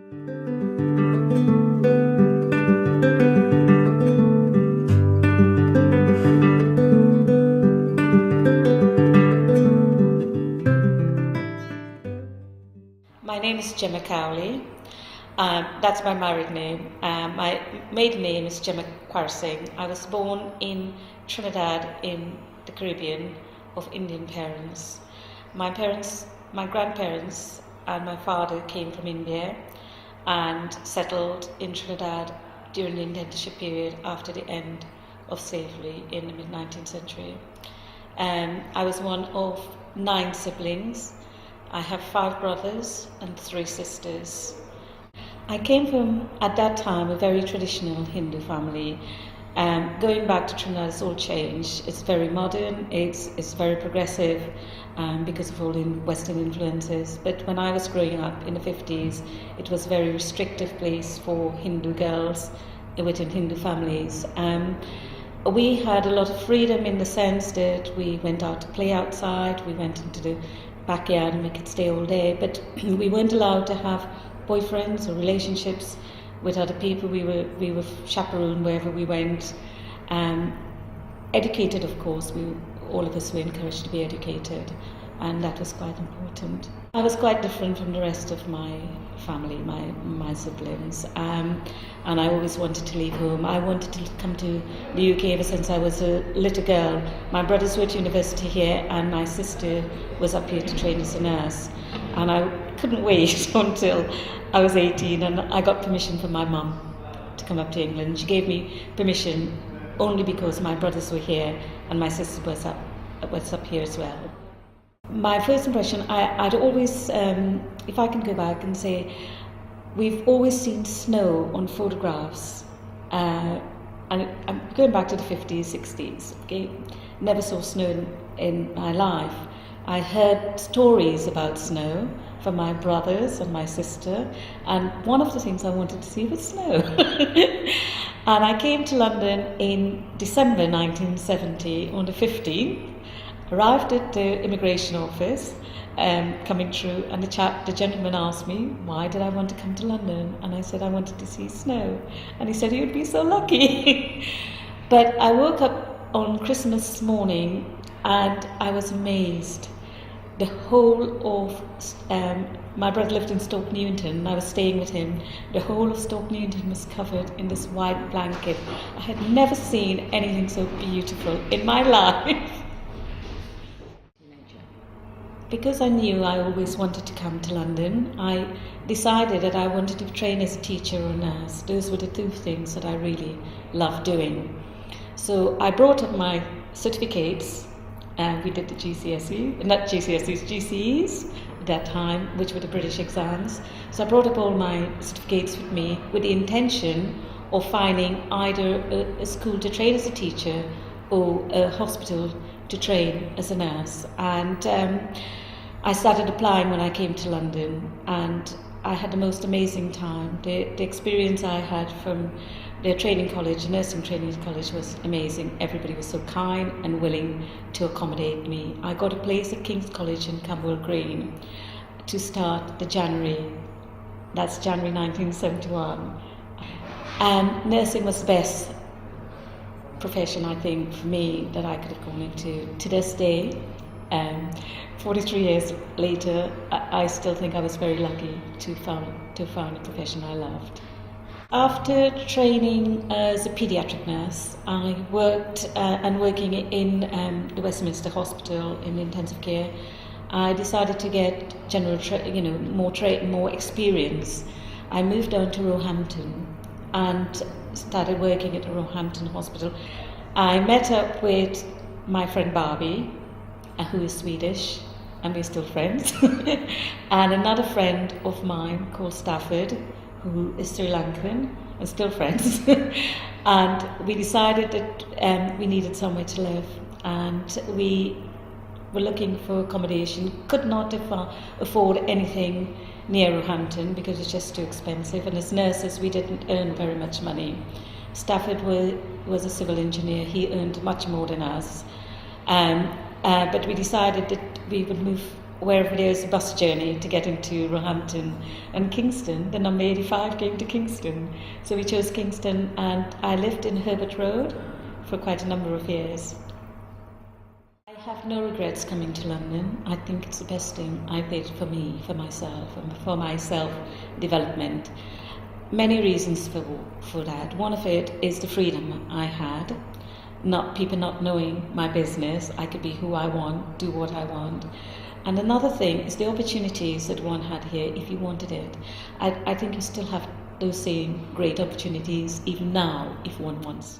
My name is Jemma Cowley. That's my married name. My maiden name is Jemma Cowley. I was born in Trinidad in the Caribbean of Indian parents. My grandparents and my father came from India and settled in Trinidad during the indentureship period after the end of slavery in the mid-19th century. I was one of 9 siblings. I have 5 brothers and 3 sisters. I came from, at that time, a very traditional Hindu family. Going back to Trinidad, it's all changed. It's very modern, it's very progressive because of all the Western influences. But when I was growing up in the 50s, it was a very restrictive place for Hindu girls within Hindu families. We had a lot of freedom in the sense that we went out to play outside, we went into the backyard and we could stay all day, but we weren't allowed to have boyfriends or relationships with other people. We were chaperoned wherever we went. Educated, of course, all of us were encouraged to be educated, and that was quite important. I was quite different from the rest of my family, my siblings, and I always wanted to leave home. I wanted to come to the UK ever since I was a little girl. My brothers were at university here and my sister was up here to train as a nurse, and I couldn't wait until I was 18 and I got permission from my mum to come up to England. She gave me permission only because my brothers were here and my sister was up here as well. My first impression, I'd always, if I can go back and say, we've always seen snow on photographs, and I'm going back to the 50s, 60s, okay? Never saw snow in my life. I heard stories about snow from my brothers and my sister, and one of the things I wanted to see was snow. And I came to London in December 1970 on the 15th. Arrived at the immigration office, coming through, and the gentleman asked me, why did I want to come to London? And I said I wanted to see snow. And he said, you'd be so lucky. But I woke up on Christmas morning and I was amazed. The whole of, my brother lived in Stoke Newington and I was staying with him. The whole of Stoke Newington was covered in this white blanket. I had never seen anything so beautiful in my life. Because I knew I always wanted to come to London, I decided that I wanted to train as a teacher or nurse. Those were the 2 things that I really loved doing. So I brought up my certificates, and we did the GCSEs at that time, which were the British exams. So I brought up all my certificates with me with the intention of finding either a school to train as a teacher or a hospital to train as a nurse. And I started applying when I came to London, and I had the most amazing time. The experience I had from the training college, nursing training college, was amazing. Everybody was so kind and willing to accommodate me. I got a place at King's College in Camberwell Green to start that's January 1971. And nursing was the best profession, I think, for me that I could have gone into. To this day, 43 years later, I still think I was very lucky to found a profession I loved. After training as a paediatric nurse, I worked working in the Westminster Hospital in intensive care. I decided to get more experience. I moved down to Roehampton and started working at the Roehampton Hospital. I met up with my friend Barbie, who is Swedish, and we're still friends, and another friend of mine called Stafford, who is Sri Lankan, and still friends. And we decided that we needed somewhere to live, and we were looking for accommodation. Could not afford anything near Roehampton because it's just too expensive, and as nurses we didn't earn very much money. Stafford was a civil engineer. He earned much more than us, but we decided that we would move wherever there's a bus journey to get into Roehampton and Kingston, the number 85 came to Kingston. So we chose Kingston, and I lived in Herbert Road for quite a number of years. I have no regrets coming to London. I think it's the best thing I did for me, for myself, and for my self-development. Many reasons for that. One of it is the freedom I had. People not knowing my business. I could be who I want, do what I want. And another thing is the opportunities that one had here if you wanted it. I think you still have those same great opportunities even now if one wants.